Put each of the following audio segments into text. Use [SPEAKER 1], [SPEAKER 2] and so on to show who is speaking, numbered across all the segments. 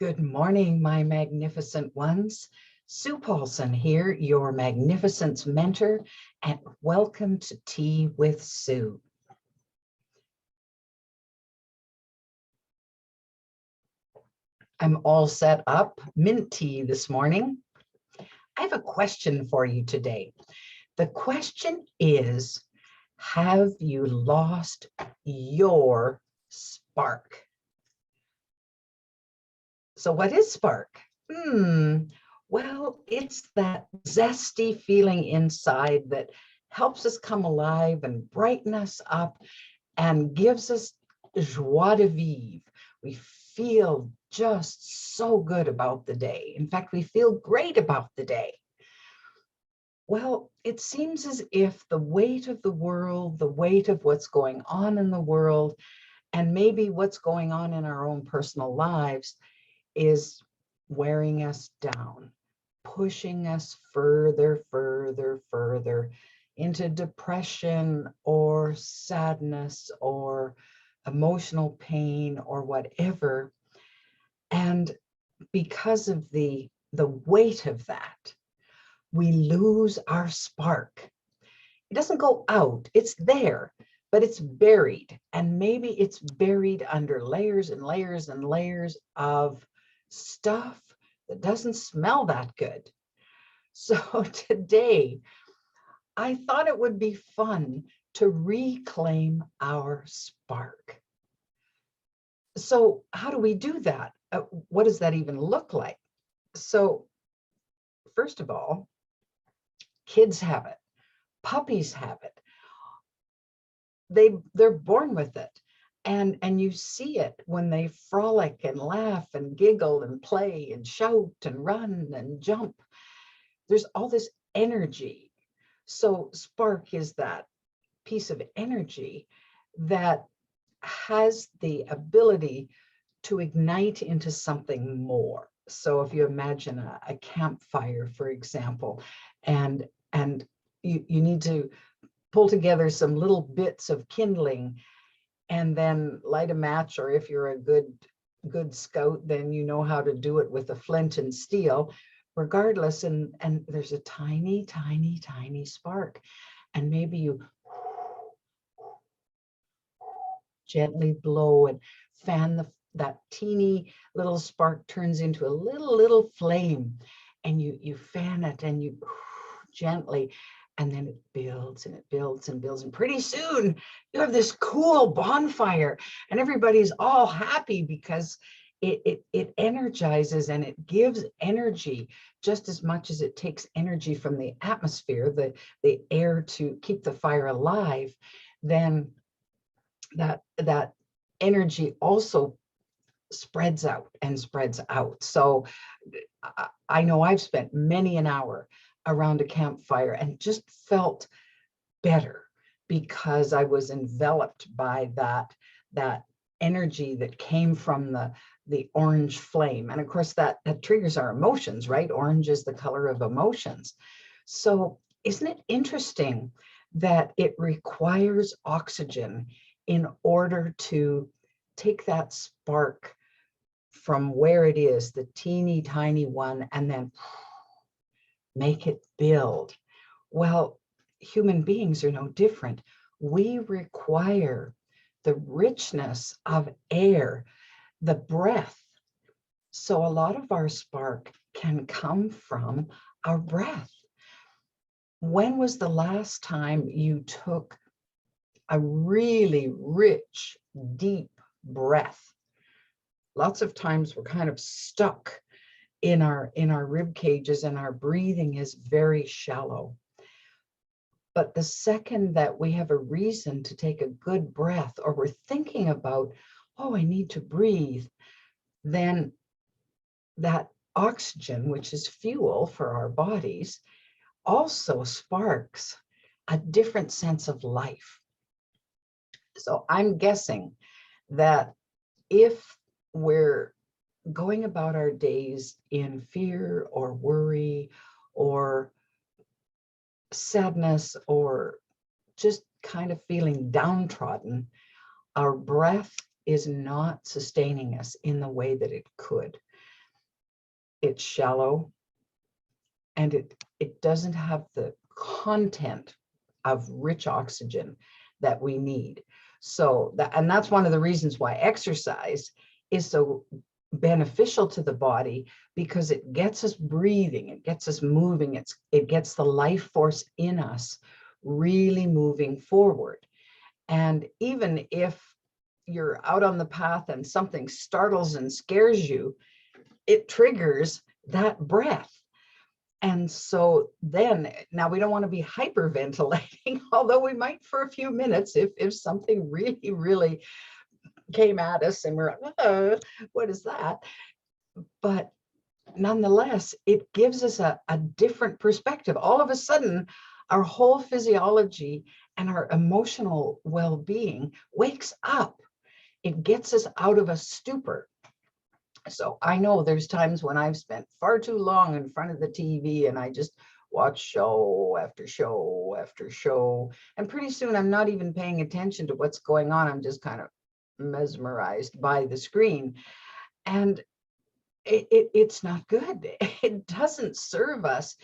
[SPEAKER 1] Good morning, my magnificent ones. Sue Paulson here, your magnificence mentor, and welcome to Tea with Sue. I'm all set up, mint tea this morning. I have a question for you today. The question is, have you lost your spark? So what is spark? Well, it's that zesty feeling inside that helps us come alive and brighten us up and gives us joie de vivre. We feel just so good about the day. In fact, we feel great about the day. Well, it seems as if the weight of the world, the weight of what's going on in the world, and maybe what's going on in our own personal lives is wearing us down, pushing us further into depression or sadness or emotional pain or whatever. And because of the weight of that, we lose our spark. It doesn't go out, it's there, but it's buried. And maybe it's buried under layers and layers and layers of stuff that doesn't smell that good. So today, I thought it would be fun to reclaim our spark. So how do we do that? What does that even look like? So first of all, kids have it, puppies have it. They're born with it. And you see it when they frolic and laugh and giggle and play and shout and run and jump. There's all this energy. So spark is that piece of energy that has the ability to ignite into something more. So if you imagine a campfire, for example, and you need to pull together some little bits of kindling and then light a match, or if you're a good scout, then you know how to do it with a flint and steel, regardless. And there's a tiny spark, and maybe you gently blow and fan that teeny little spark turns into a little flame, and you fan it and you gently. And then it builds and it builds and builds. And pretty soon you have this cool bonfire and everybody's all happy because it energizes and it gives energy just as much as it takes energy from the atmosphere, the air to keep the fire alive. Then that energy also spreads out and spreads out. So I know I've spent many an hour around a campfire and just felt better because I was enveloped by that energy that came from the orange flame. And of course that triggers our emotions, right? Orange is the color of emotions. So isn't it interesting that it requires oxygen in order to take that spark from where it is, the teeny tiny one, and then make it build? Well, human beings are no different. We require the richness of air, the breath. So a lot of our spark can come from our breath. When was the last time you took a really rich, deep breath? Lots of times we're kind of stuck in our rib cages and our breathing is very shallow. But the second that we have a reason to take a good breath, or we're thinking about, oh, I need to breathe, then that oxygen, which is fuel for our bodies, also sparks a different sense of life. So I'm guessing that if we're going about our days in fear or worry or sadness or just kind of feeling downtrodden, our breath is not sustaining us in the way that it could. it's shallow, and it doesn't have the content of rich oxygen that we need. So and that's one of the reasons why exercise is so beneficial to the body, because it gets us breathing, it gets us moving, it gets the life force in us really moving forward. And even if you're out on the path and something startles and scares you, it triggers that breath. And so then, now we don't want to be hyperventilating, although we might for a few minutes if something really, really came at us and we're like, oh, what is that? But nonetheless, it gives us a different perspective. All of a sudden, our whole physiology and our emotional well-being wakes up. It gets us out of a stupor. So I know there's times when I've spent far too long in front of the TV and I just watch show after show after show. And pretty soon I'm not even paying attention to what's going on. I'm just kind of mesmerized by the screen. And it's not good. It doesn't serve us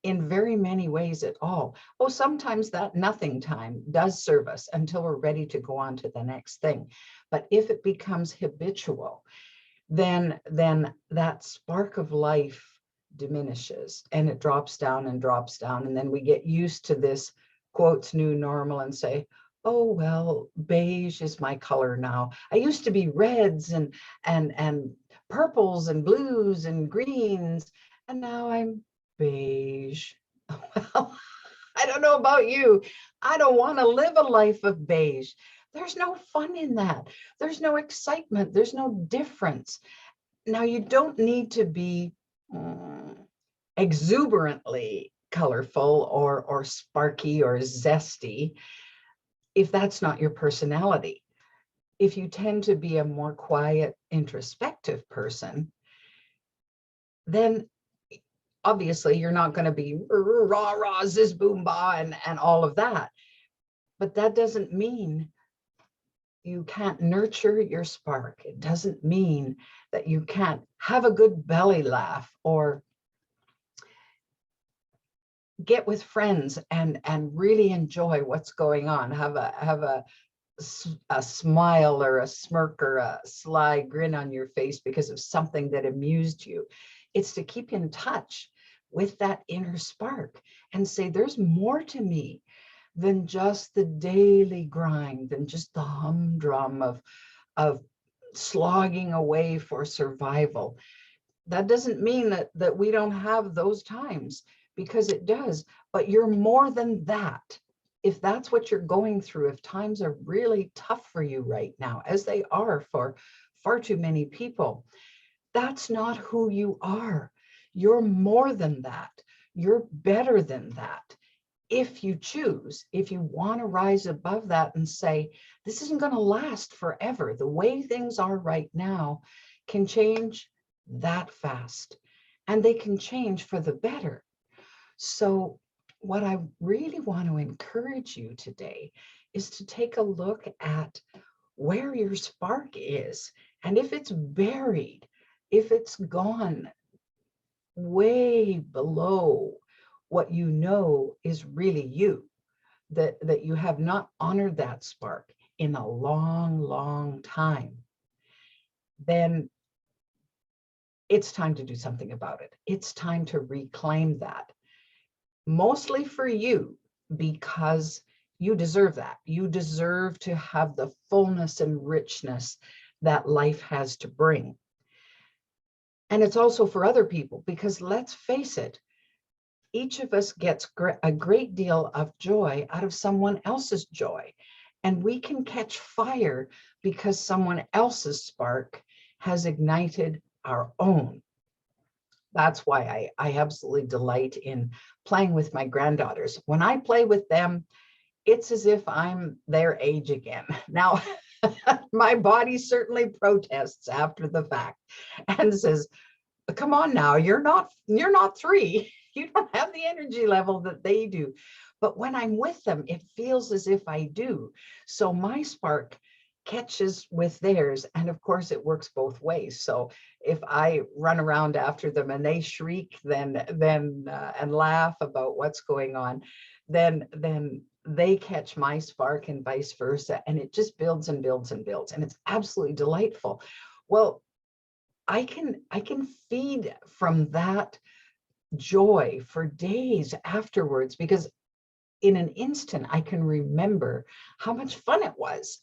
[SPEAKER 1] in very many ways at all. Oh, sometimes that nothing time does serve us until we're ready to go on to the next thing. But if it becomes habitual, then that spark of life diminishes and it drops down and drops down. And then we get used to this quotes new normal and say, oh, well, beige is my color now. I used to be reds and purples and blues and greens, and now I'm beige. Well, I don't know about you. I don't want to live a life of beige. There's no fun in that. There's no excitement. There's no difference. Now, you don't need to be exuberantly colorful or sparky or zesty if that's not your personality. If you tend to be a more quiet, introspective person, then obviously you're not going to be rah, rah, ziz, boom, bah, and all of that. But that doesn't mean you can't nurture your spark. It doesn't mean that you can't have a good belly laugh or get with friends and really enjoy what's going on. Have a smile or a smirk or a sly grin on your face because of something that amused you. It's to keep in touch with that inner spark and say, there's more to me than just the daily grind, than just the humdrum of slogging away for survival. That doesn't mean that we don't have those times, because it does, but you're more than that. If that's what you're going through, if times are really tough for you right now, as they are for far too many people, that's not who you are. You're more than that. You're better than that. If you choose, if you want to rise above that and say, this isn't going to last forever. The way things are right now can change that fast, and they can change for the better. So what I really want to encourage you today is to take a look at where your spark is. And if it's buried, if it's gone way below what you know is really you, that you have not honored that spark in a long, long time, then it's time to do something about it. It's time to reclaim that. Mostly for you, because you deserve that. You deserve to have the fullness and richness that life has to bring. And it's also for other people, because let's face it, each of us gets a great deal of joy out of someone else's joy. And we can catch fire because someone else's spark has ignited our own. That's why I absolutely delight in playing with my granddaughters. When I play with them, it's as if I'm their age again. Now, my body certainly protests after the fact and says, come on now, you're not 3. You don't have the energy level that they do. But when I'm with them, it feels as if I do. So my spark catches with theirs. And of course it works both ways. So if I run around after them and they shriek and laugh about what's going on, then they catch my spark and vice versa. And it just builds and builds and builds. And it's absolutely delightful. Well, I can feed from that joy for days afterwards, because in an instant I can remember how much fun it was.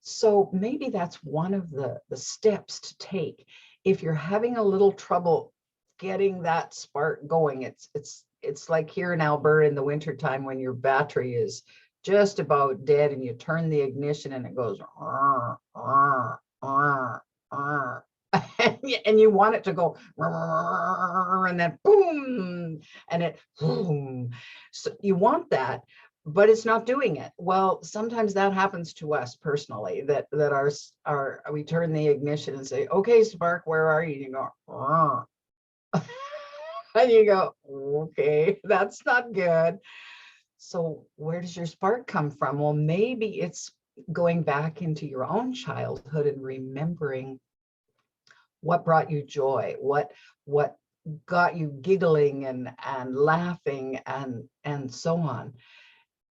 [SPEAKER 1] So maybe that's one of the steps to take if you're having a little trouble getting that spark going. It's like here in Alberta in the wintertime when your battery is just about dead and you turn the ignition and it goes and you want it to go and then boom and it boom. So you want that, but it's not doing it. Well, sometimes that happens to us personally, that our we turn the ignition and say, okay, spark, where are you? And you go and you go, okay, that's not good. So where does your spark come from? Well, maybe it's going back into your own childhood and remembering what brought you joy, what got you giggling and laughing and so on.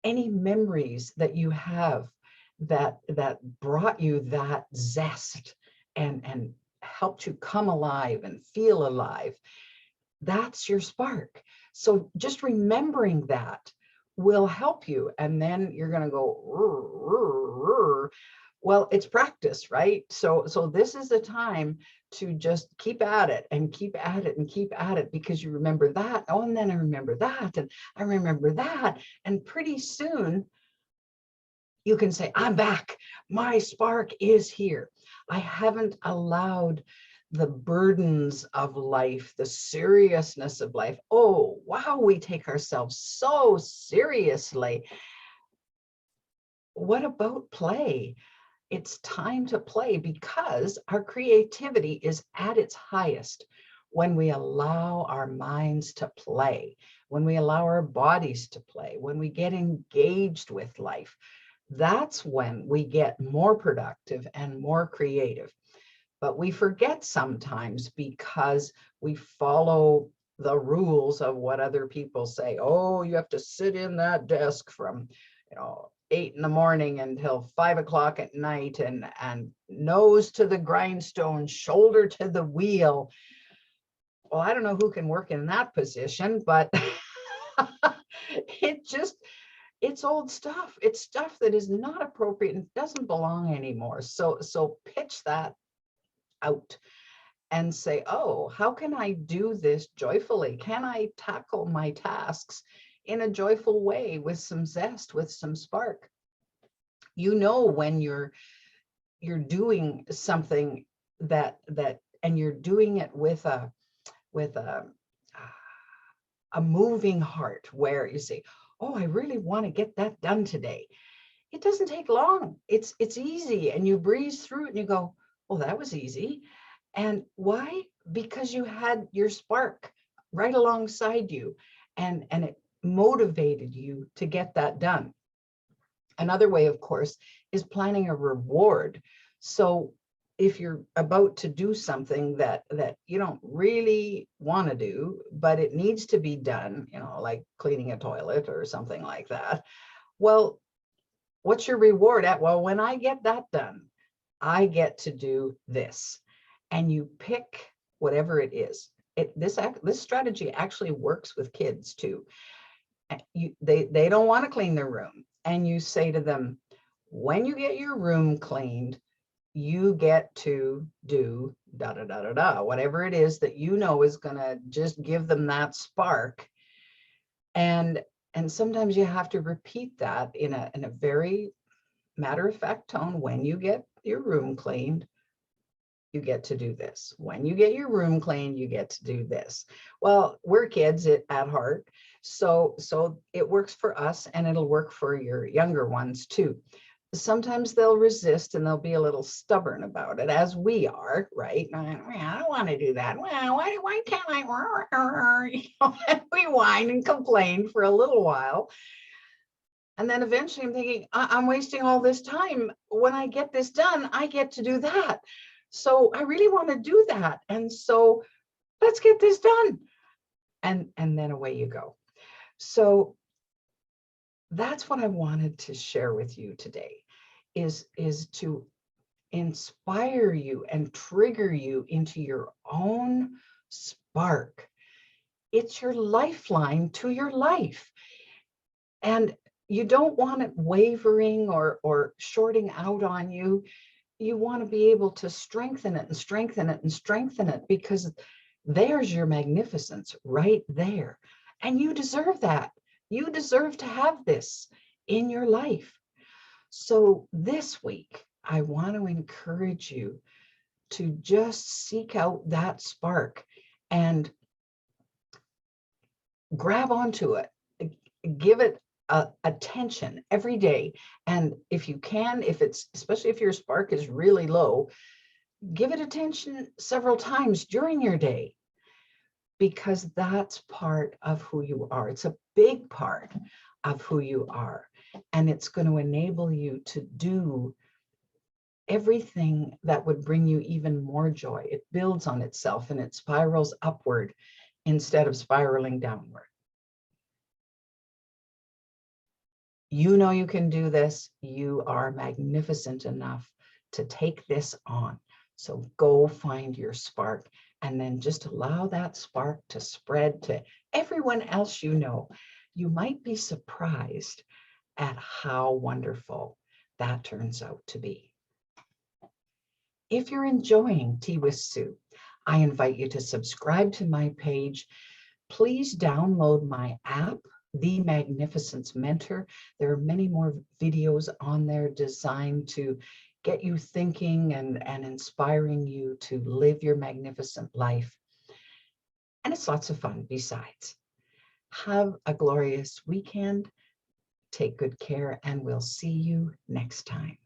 [SPEAKER 1] Any memories that you have that brought you that zest and helped you come alive and feel alive, that's your spark. So just remembering that will help you. And then you're going to go, rrr, rrr, rrr. Well, it's practice, right? So this is the time to just keep at it and keep at it and keep at it, because you remember that. Oh, and then I remember that, and I remember that. And pretty soon you can say, I'm back. My spark is here. I haven't allowed the burdens of life, the seriousness of life. Oh, wow, we take ourselves so seriously. What about play? It's time to play, because our creativity is at its highest when we allow our minds to play, when we allow our bodies to play, when we get engaged with life. That's when we get more productive and more creative. But we forget sometimes because we follow the rules of what other people say. Oh, you have to sit in that desk from, 8 in the morning until 5 o'clock at night, and nose to the grindstone, shoulder to the wheel. Well, I don't know who can work in that position, but it's old stuff. It's stuff that is not appropriate and doesn't belong anymore. So pitch that out and say, oh, how can I do this joyfully? Can I tackle my tasks in a joyful way with some zest, with some spark? When you're doing something that and you're doing it with a moving heart, where you say, oh, I really want to get that done today. It doesn't take long. It's easy, and you breeze through it and you go, oh, that was easy. And why? Because you had your spark right alongside you, and it motivated you to get that done. Another way, of course, is planning a reward. So if you're about to do something that you don't really want to do, but it needs to be done, like cleaning a toilet or something like that, well, what's your reward at? Well, when I get that done, I get to do this. And you pick whatever it is. This strategy actually works with kids too. They don't want to clean their room, and you say to them, when you get your room cleaned, you get to do da da da da da, whatever it is that is going to just give them that spark. And sometimes you have to repeat that in a very matter-of-fact tone. When you get your room cleaned, you get to do this. When you get your room cleaned, you get to do this. Well, we're kids at heart, so it works for us, and it'll work for your younger ones too. Sometimes they'll resist and they'll be a little stubborn about it, as we are, right? I don't want to do that. Well, why can't I? We whine and complain for a little while. And then eventually I'm thinking, I'm wasting all this time. When I get this done, I get to do that. So I really want to do that. And so let's get this done. And then away you go. So that's what I wanted to share with you today, is to inspire you and trigger you into your own spark. It's your lifeline to your life. And you don't want it wavering or shorting out on you. You want to be able to strengthen it and strengthen it and strengthen it, because there's your magnificence right there. And you deserve that. You deserve to have this in your life. So this week, I want to encourage you to just seek out that spark and grab onto it, give it attention every day. And if you can, especially if your spark is really low, give it attention several times during your day, because that's part of who you are. It's a big part of who you are. And it's going to enable you to do everything that would bring you even more joy. It builds on itself and it spirals upward instead of spiraling downward. You know you can do this. You are magnificent enough to take this on. So go find your spark, and then just allow that spark to spread to everyone else you know. You might be surprised at how wonderful that turns out to be. If you're enjoying Tea with Sue, I invite you to subscribe to my page. Please download my app, The Magnificence Mentor. There are many more videos on there designed to get you thinking and inspiring you to live your magnificent life. And it's lots of fun besides. Have a glorious weekend. Take good care, and we'll see you next time.